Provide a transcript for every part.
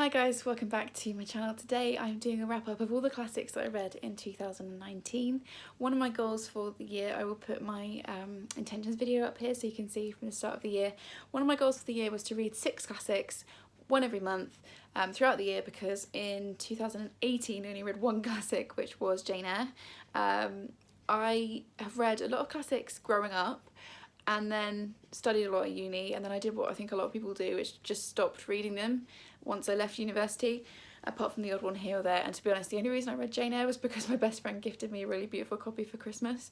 Hi guys, welcome back to my channel. Today I'm doing a wrap up of all the classics that I read in 2019. One of my goals for the year, I will put my intentions video up here so you can see from the start of the year. One of my goals for the year was to read 6 classics, one every month throughout the year, because in 2018 I only read 1 classic, which was Jane Eyre. I have read a lot of classics growing up and then studied a lot at uni, and then I did what I think a lot of people do, which just stopped reading them once I left university, apart from the odd one here or there. And to be honest, the only reason I read Jane Eyre was because my best friend gifted me a really beautiful copy for Christmas.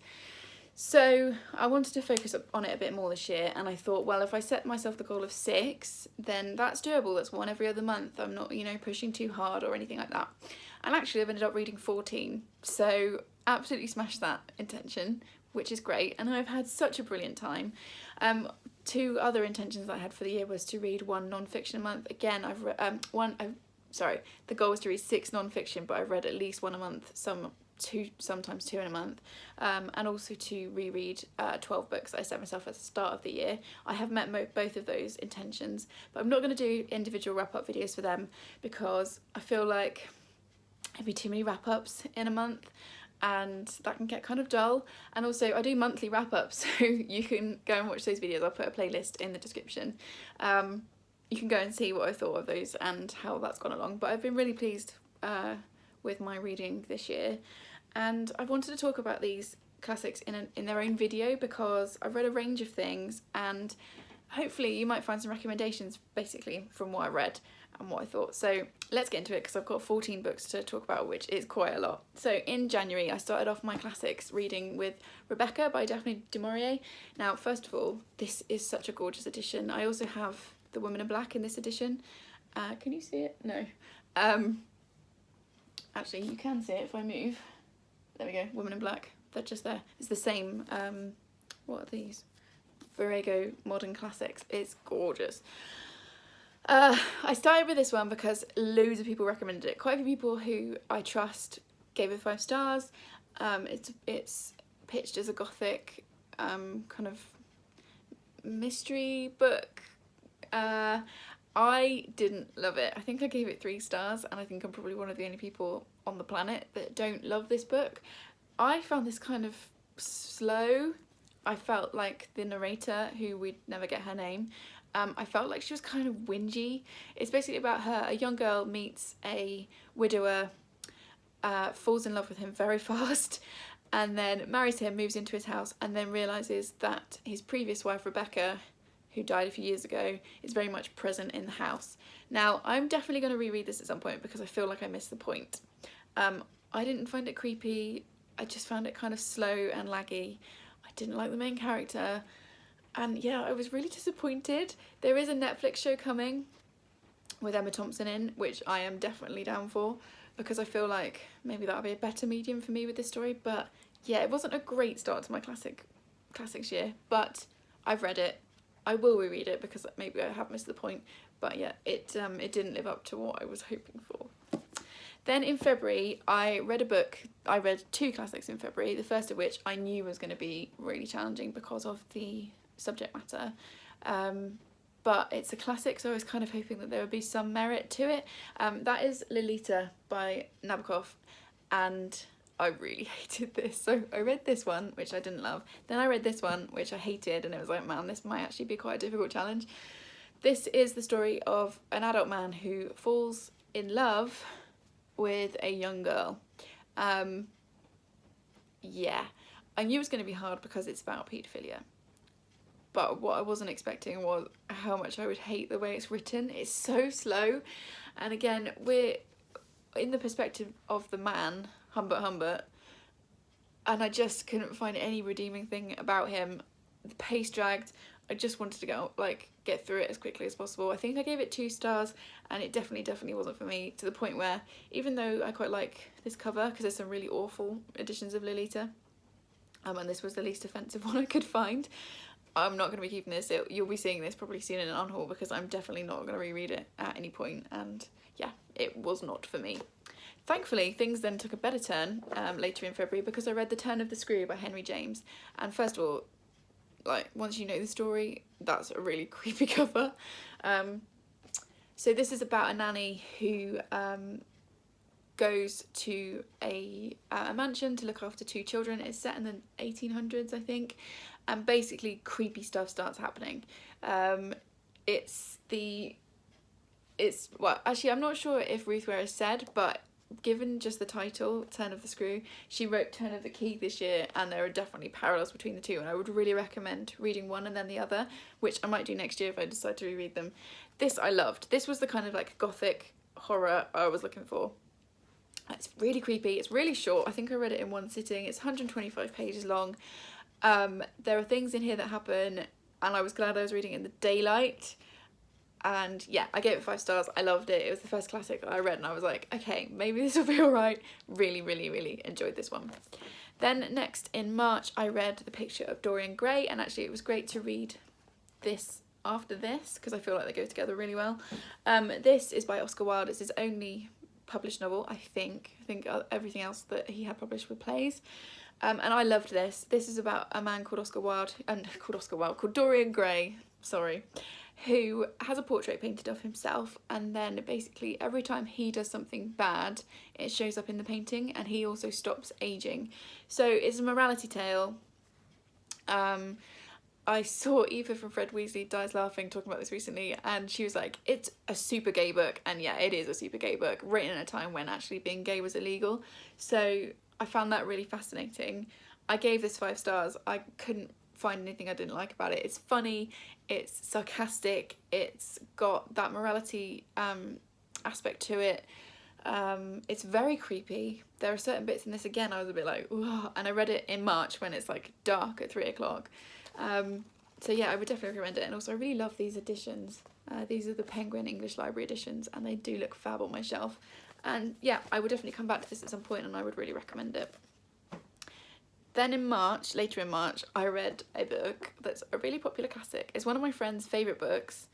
So I wanted to focus on it a bit more this year, and I thought, well, if I set myself the goal of 6, then that's doable. That's 1 every other month. I'm not, pushing too hard or anything like that. And actually I've ended up reading 14, so absolutely smashed that intention, which is great, and I've had such a brilliant time. 2 other intentions that I had for the year was to read 1 non-fiction a month. Again, I've read the goal was to read 6 non-fiction, but I've read at least 1 a month, sometimes 2 in a month, and also to reread 12 books that I set myself at the start of the year. I have met both of those intentions, but I'm not going to do individual wrap-up videos for them because I feel like there'd be too many wrap-ups in a month, and that can get kind of dull. And also I do monthly wrap-ups, so you can go and watch those videos. I'll put a playlist in the description. You can go and see what I thought of those and how that's gone along, but I've been really pleased with my reading this year, and I wanted to talk about these classics in their own video because I've read a range of things, and hopefully you might find some recommendations basically from what I read and what I thought. So let's get into it, because I've got 14 books to talk about, which is quite a lot. So in January I started off my classics reading with Rebecca by Daphne du Maurier. Now, first of all, this is such a gorgeous edition. I also have The Woman in Black in this edition. Can you see it? No. Actually you can see it if I move. There we go, Woman in Black. They're just there. It's the same, what are these? Borrego Modern Classics. It's gorgeous. I started with this one because loads of people recommended it. Quite a few people who I trust gave it 5 stars. It's pitched as a gothic kind of mystery book. I didn't love it. I think I gave it 3 stars, and I think I'm probably one of the only people on the planet that don't love this book. I found this kind of slow. I felt like the narrator, who we'd never get her name, I felt like she was kind of whingy. It's basically about her. A young girl meets a widower, falls in love with him very fast, and then marries him, moves into his house, and then realises that his previous wife, Rebecca, who died a few years ago, is very much present in the house. Now, I'm definitely going to reread this at some point because I feel like I missed the point. I didn't find it creepy. I just found it kind of slow and laggy. I didn't like the main character. And yeah, I was really disappointed. There is a Netflix show coming with Emma Thompson in, which I am definitely down for, because I feel like maybe that'll be a better medium for me with this story. But yeah, it wasn't a great start to my classics year, but I've read it. I will reread it because maybe I have missed the point. But yeah, it didn't live up to what I was hoping for. Then in February, I read a book. I read 2 classics in February, the first of which I knew was going to be really challenging because of the subject matter. But it's a classic, so I was kind of hoping that there would be some merit to it. That is Lolita by Nabokov, and I really hated this. So I read this one, which I didn't love. Then I read this one, which I hated, and it was like, man, this might actually be quite a difficult challenge. This is the story of an adult man who falls in love with a young girl. Yeah, I knew it was going to be hard because it's about paedophilia. But what I wasn't expecting was how much I would hate the way it's written. It's so slow. And again, we're in the perspective of the man, Humbert, and I just couldn't find any redeeming thing about him. The pace dragged. I just wanted to get through it as quickly as possible. I think I gave it 2 stars, and it definitely wasn't for me, to the point where, even though I quite like this cover, because there's some really awful editions of Lolita, and this was the least offensive one I could find, I'm not going to be keeping this. You'll be seeing this probably soon in an unhaul, because I'm definitely not going to reread it at any point, and yeah, it was not for me. Thankfully, things then took a better turn later in February, because I read The Turn of the Screw by Henry James, and first of all, like, once you know the story, that's a really creepy cover. So this is about a nanny who goes to a mansion to look after 2 children. It's set in the 1800s, I think, and basically creepy stuff starts happening. Well, actually, I'm not sure if Ruth Ware has said, but given just the title, Turn of the Screw, she wrote Turn of the Key this year, and there are definitely parallels between the two, and I would really recommend reading one and then the other, which I might do next year if I decide to reread them. This I loved. This was the kind of like gothic horror I was looking for. It's really creepy. It's really short. I think I read it in one sitting. It's 125 pages long. There are things in here that happen, and I was glad I was reading it in the daylight. And yeah, I gave it 5 stars. I loved it. It was the first classic that I read, and I was like, okay, maybe this will be alright. Really, really, really enjoyed this one. Then next in March, I read The Picture of Dorian Gray, and actually it was great to read this after this because I feel like they go together really well. This is by Oscar Wilde. It's his only published novel, I think. Everything else that he had published were plays. And I loved this. This is about a man called Dorian Gray, who has a portrait painted of himself, and then basically every time he does something bad, it shows up in the painting, and he also stops aging. So it's a morality tale. I saw Eva from Fred Weasley Dies Laughing talking about this recently, and she was like, it's a super gay book. And yeah, it is a super gay book, written in a time when actually being gay was illegal. So I found that really fascinating. I gave this 5 stars. I couldn't find anything I didn't like about it. It's funny, it's sarcastic, it's got that morality aspect to it. It's very creepy. There are certain bits in this, again, I was a bit like, ooh, and I read it in March when it's like dark at 3 o'clock. So yeah, I would definitely recommend it. And also I really love these editions. These are the Penguin English Library editions, and they do look fab on my shelf. And yeah, I would definitely come back to this at some point, and I would really recommend it. Then in March, later in March, I read a book that's a really popular classic. It's one of my friend's favourite books.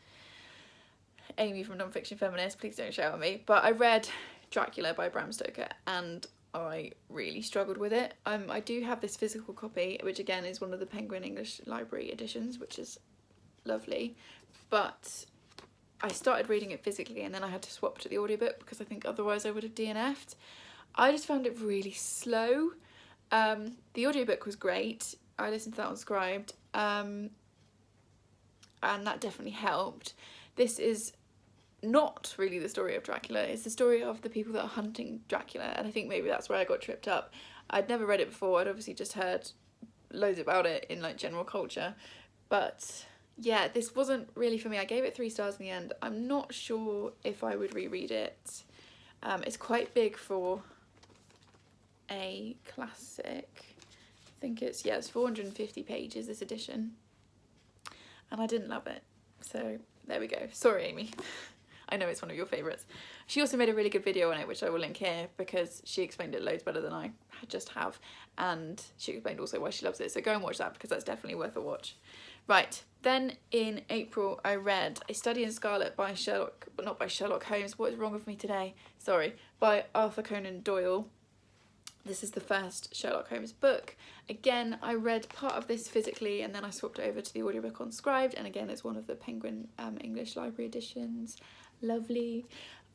Amy from Nonfiction Feminist, please don't shout at me. But I read Dracula by Bram Stoker, and I really struggled with it. I do have this physical copy, which again is one of the Penguin English Library editions, which is lovely. But I started reading it physically, and then I had to swap to the audiobook because I think otherwise I would have DNF'd. I just found it really slow. The audiobook was great. I listened to that on Scribed, and that definitely helped. This is not really the story of Dracula. It's the story of the people that are hunting Dracula, and I think maybe that's where I got tripped up. I'd never read it before. I'd obviously just heard loads about it in like general culture, but yeah, this wasn't really for me. I gave it 3 stars in the end. I'm not sure if I would reread it. It's quite big for a classic. I think it's 450 pages, this edition, and I didn't love it. So there we go. Sorry, Amy. I know it's one of your favourites. She also made a really good video on it, which I will link here, because she explained it loads better than I just have, and she explained also why she loves it. So go and watch that, because that's definitely worth a watch. Right, then in April I read A Study in Scarlet by not by Sherlock Holmes, what is wrong with me today? Sorry, by Arthur Conan Doyle. This is the first Sherlock Holmes book. Again, I read part of this physically, and then I swapped it over to the audiobook on Scribed, and again it's one of the Penguin English Library editions. Lovely.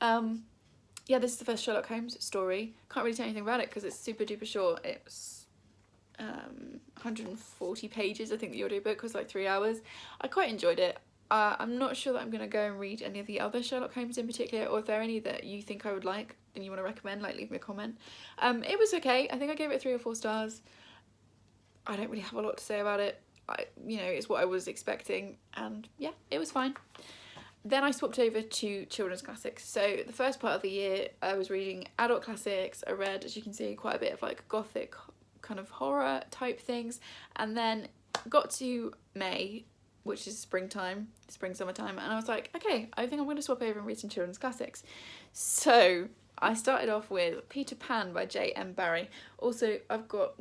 Yeah, this is the first Sherlock Holmes story. Can't really tell anything about it because it's super duper short. It's 140 pages. I think the audiobook was like 3 hours. I quite enjoyed it. I'm not sure that I'm going to go and read any of the other Sherlock Holmes in particular, or if there are any that you think I would like and you want to recommend, like leave me a comment. It was okay. I think I gave it 3 or 4 stars. I don't really have a lot to say about it. It's what I was expecting, and yeah, it was fine. Then I swapped over to children's classics. So the first part of the year I was reading adult classics. I read, as you can see, quite a bit of like gothic kind of horror type things, and then got to May, which is summertime, and I was like, okay, I think I'm going to swap over and read some children's classics. So I started off with Peter Pan by JM Barrie. Also, I've got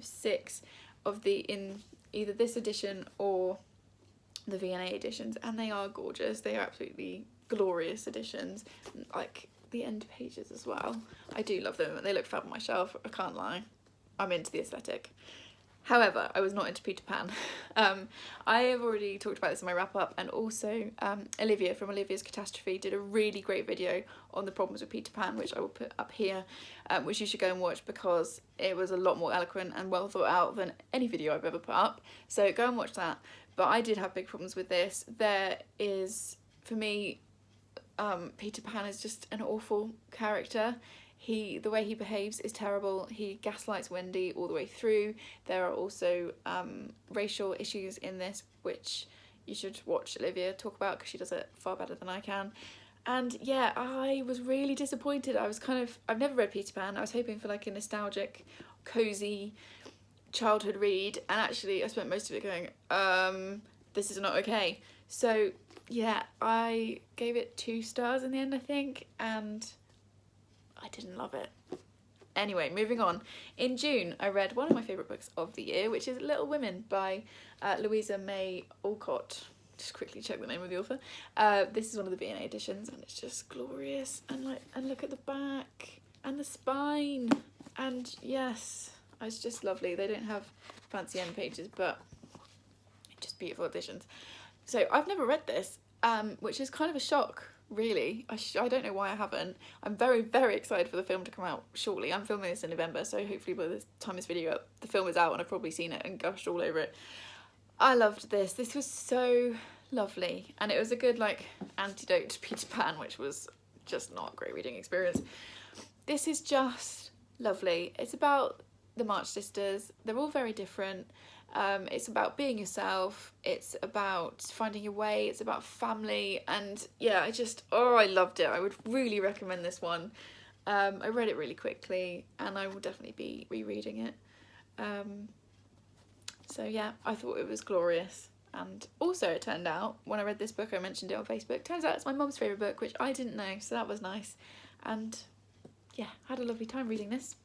6 of the in either this edition or the V&A editions, and they are gorgeous. They are absolutely glorious editions, like the end pages as well. I do love them. They look fab on my shelf. I can't lie. I'm into the aesthetic. However, I was not into Peter Pan. I have already talked about this in my wrap-up, and also Olivia from Olivia's Catastrophe did a really great video on the problems with Peter Pan, which I will put up here, which you should go and watch because it was a lot more eloquent and well thought out than any video I've ever put up. So go and watch that. But I did have big problems with this. There is, for me, Peter Pan is just an awful character. The way he behaves is terrible. He gaslights Wendy all the way through. There are also racial issues in this, which you should watch Olivia talk about because she does it far better than I can. And yeah, I was really disappointed. I've never read Peter Pan. I was hoping for like a nostalgic, cozy childhood read, and actually I spent most of it going, this is not okay. So yeah, I gave it 2 stars in the end, I think, and I didn't love it. Anyway, moving on. In June, I read one of my favourite books of the year, which is Little Women by Louisa May Alcott. Just quickly check the name of the author. This is one of the V&A editions, and it's just glorious. And look at the back and the spine. And yes, it's just lovely. They don't have fancy end pages, but just beautiful editions. So I've never read this, which is kind of a shock. Really, I don't know why I haven't. I'm very, very excited for the film to come out shortly. I'm filming this in November, so hopefully by the time this video up, the film is out and I've probably seen it and gushed all over it. I loved this. This was so lovely, and it was a good like antidote to Peter Pan, which was just not a great reading experience. This is just lovely. It's about the March sisters. They're all very different. It's about being yourself, it's about finding your way, it's about family, and yeah, I loved it. I would really recommend this one. I read it really quickly and I will definitely be rereading it. So yeah, I thought it was glorious. And also it turned out, when I read this book, I mentioned it on Facebook, turns out it's my mum's favourite book, which I didn't know, so that was nice. And yeah, had a lovely time reading this.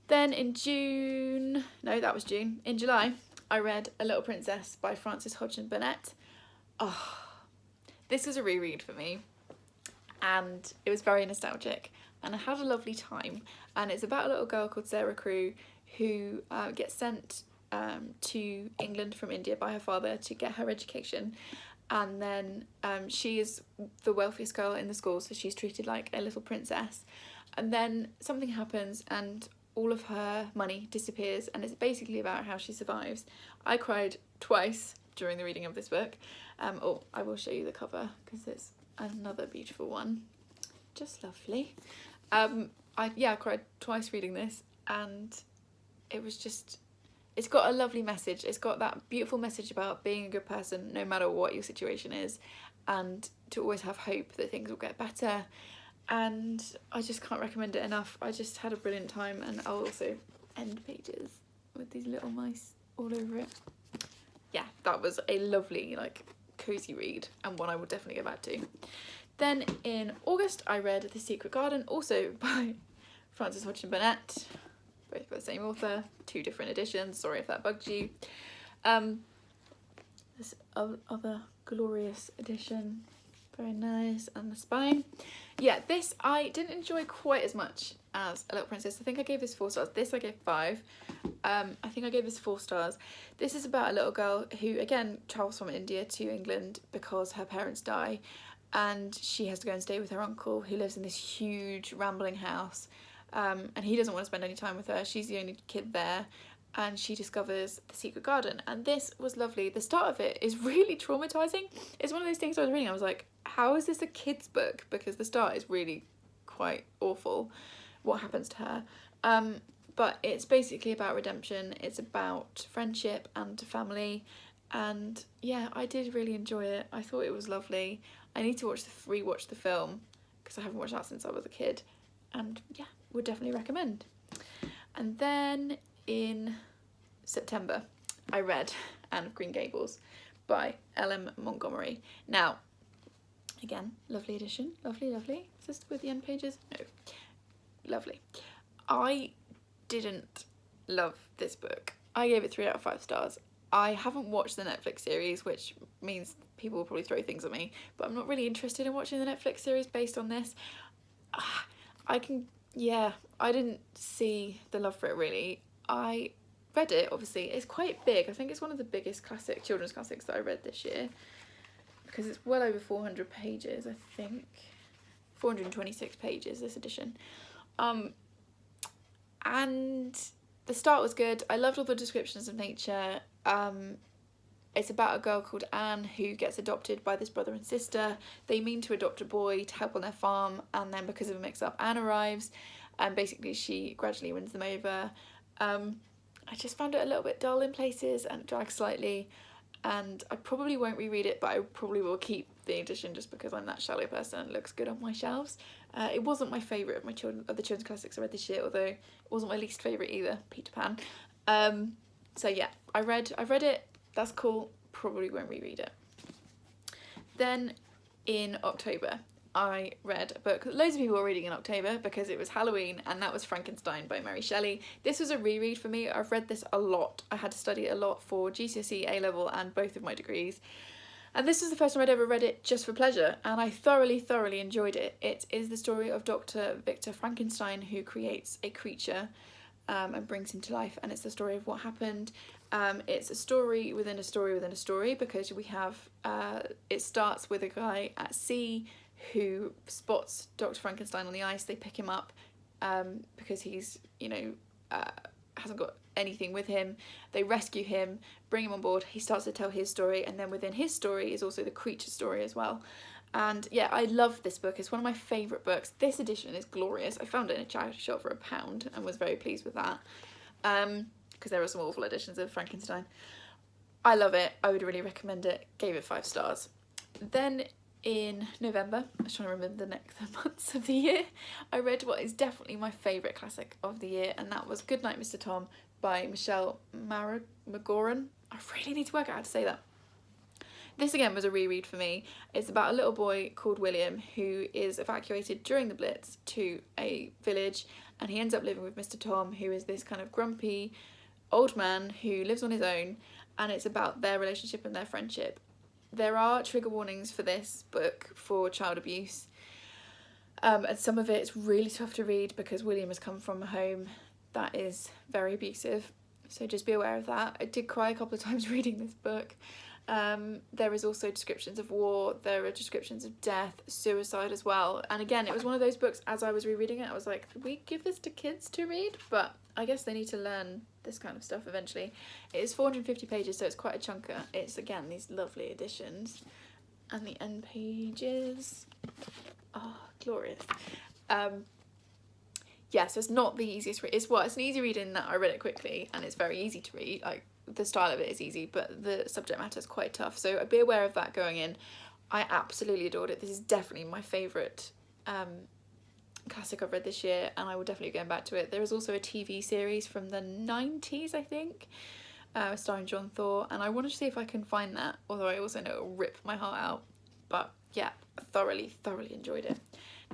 Then in June, in July, I read A Little Princess by Frances Hodgson Burnett. Oh, this was a reread for me, and it was very nostalgic, and I had a lovely time. And it's about a little girl called Sarah Crewe who gets sent to England from India by her father to get her education, and then she is the wealthiest girl in the school, so she's treated like a little princess. And then something happens and all of her money disappears, and it's basically about how she survives. I cried twice during the reading of this book. I will show you the cover because it's another beautiful one. Just lovely. I cried twice reading this, and it was just, it's got a lovely message. It's got that beautiful message about being a good person no matter what your situation is, and to always have hope that things will get better. And I just can't recommend it enough. I just had a brilliant time, and I'll also end pages with these little mice all over it. Yeah, that was a lovely, like, cozy read, and one I will definitely go back to. Then in August, I read The Secret Garden, also by Frances Hodgson Burnett, both by the same author, 2 different editions. Sorry if that bugged you. This other glorious edition, very nice, and the spine. Yeah, this I didn't enjoy quite as much as A Little Princess. I think I gave this 4 stars. This I gave 5. I think I gave this 4 stars. This is about a little girl who, again, travels from India to England because her parents die, and she has to go and stay with her uncle who lives in this huge rambling house, and he doesn't want to spend any time with her. She's the only kid there, and she discovers The Secret Garden, and this was lovely. The start of it is really traumatizing. It's one of those things I was reading, I was like, how is this a kid's book? Because the start is really quite awful, what happens to her. But it's basically about redemption. It's about friendship and family, and yeah, I did really enjoy it. I thought it was lovely. I need to rewatch the film because I haven't watched that since I was a kid, and yeah, would definitely recommend. And then in September, I read Anne of Green Gables by L.M. Montgomery. Now, again, lovely edition, lovely. Is this with the end pages? No, lovely. I didn't love this book. I gave it 3 out of 5 stars. I haven't watched the Netflix series, which means people will probably throw things at me, but I'm not really interested in watching the Netflix series based on this. I didn't see the love for it really. I read it, obviously. It's quite big. I think it's one of the biggest children's classics that I read this year, because it's well over 400 pages, I think. 426 pages, this edition. And the start was good. I loved all the descriptions of nature. It's about a girl called Anne who gets adopted by this brother and sister. They mean to adopt a boy to help on their farm, and then because of a mix-up, Anne arrives, and basically she gradually wins them over. I just found it a little bit dull in places and it drags slightly, and I probably won't reread it, but I probably will keep the edition just because I'm that Shelley person and it looks good on my shelves. It wasn't my favourite of the children's classics I read this year, although it wasn't my least favourite either, Peter Pan. So yeah, I read it, that's cool, probably won't reread it. Then in October, I read a book that loads of people were reading in October because it was Halloween, and that was Frankenstein by Mary Shelley. This was a reread for me. I've read this a lot. I had to study it a lot for GCSE, A-level and both of my degrees. And this was the first time I'd ever read it just for pleasure, and I thoroughly enjoyed it. It is the story of Dr. Victor Frankenstein, who creates a creature and brings him to life, and it's the story of what happened. It's a story within a story within a story, because we have, it starts with a guy at sea who spots Dr. Frankenstein on the ice. They pick him up because he's, hasn't got anything with him. They rescue him, bring him on board. He starts to tell his story, and then within his story is also the creature story as well. And yeah, I love this book. It's one of my favourite books. This edition is glorious. I found it in a charity shop for £1 and was very pleased with that, because there are some awful editions of Frankenstein. I love it. I would really recommend it. Gave it 5 stars. Then in November, I was trying to remember the next months of the year, I read what is definitely my favourite classic of the year, and that was Goodnight, Mr. Tom by Michelle Magorian. I really need to work out how to say that. This again was a reread for me. It's about a little boy called William who is evacuated during the Blitz to a village, and he ends up living with Mr. Tom, who is this kind of grumpy old man who lives on his own, and it's about their relationship and their friendship. There are trigger warnings for this book for child abuse, and some of it's really tough to read because William has come from a home that is very abusive, so just be aware of that. I did cry a couple of times reading this book. There is also descriptions of war, there are descriptions of death, suicide as well, and again, it was one of those books, as I was rereading it, I was like, could we give this to kids to read? But I guess they need to learn this kind of stuff eventually. It is 450 pages, so it's quite a chunker. It's, again, these lovely editions, and the end pages, oh, glorious. Yeah, so it's not the easiest read. It's an easy read in that I read it quickly, and it's very easy to read. Like, the style of it is easy, but the subject matter is quite tough, so be aware of that going in. I absolutely adored it. This is definitely my favourite classic I've read this year, and I will definitely be going back to it. There is also a TV series from the 90s, I think, starring John Thor, and I want to see if I can find that, although I also know it will rip my heart out. But yeah, thoroughly enjoyed it.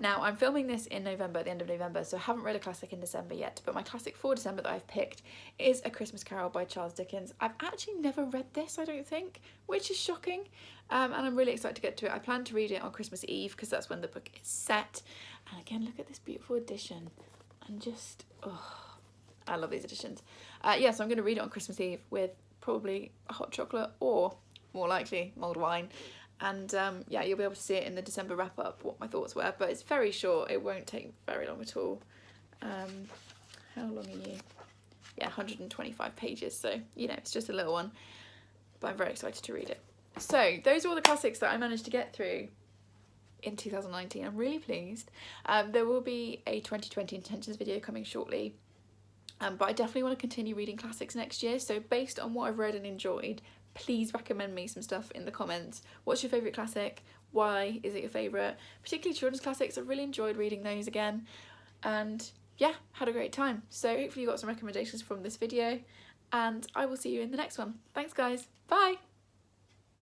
Now, I'm filming this in November, at the end of November, so I haven't read a classic in December yet, but my classic for December that I've picked is A Christmas Carol by Charles Dickens. I've actually never read this, I don't think, which is shocking, and I'm really excited to get to it. I plan to read it on Christmas Eve, because that's when the book is set. And again, look at this beautiful edition, and just, oh, I love these editions. Yeah, so I'm going to read it on Christmas Eve with probably a hot chocolate, or more likely mulled wine. And yeah, you'll be able to see it in the December wrap-up, what my thoughts were, but it's very short. It won't take very long at all. How long are you? Yeah, 125 pages, so, it's just a little one, but I'm very excited to read it. So, those are all the classics that I managed to get through in 2019. I'm really pleased. There will be a 2020 intentions video coming shortly, but I definitely want to continue reading classics next year, so based on what I've read and enjoyed, please recommend me some stuff in the comments. What's your favourite classic? Why is it your favourite? Particularly children's classics. I really enjoyed reading those again. And yeah, had a great time. So hopefully you got some recommendations from this video, and I will see you in the next one. Thanks guys. Bye.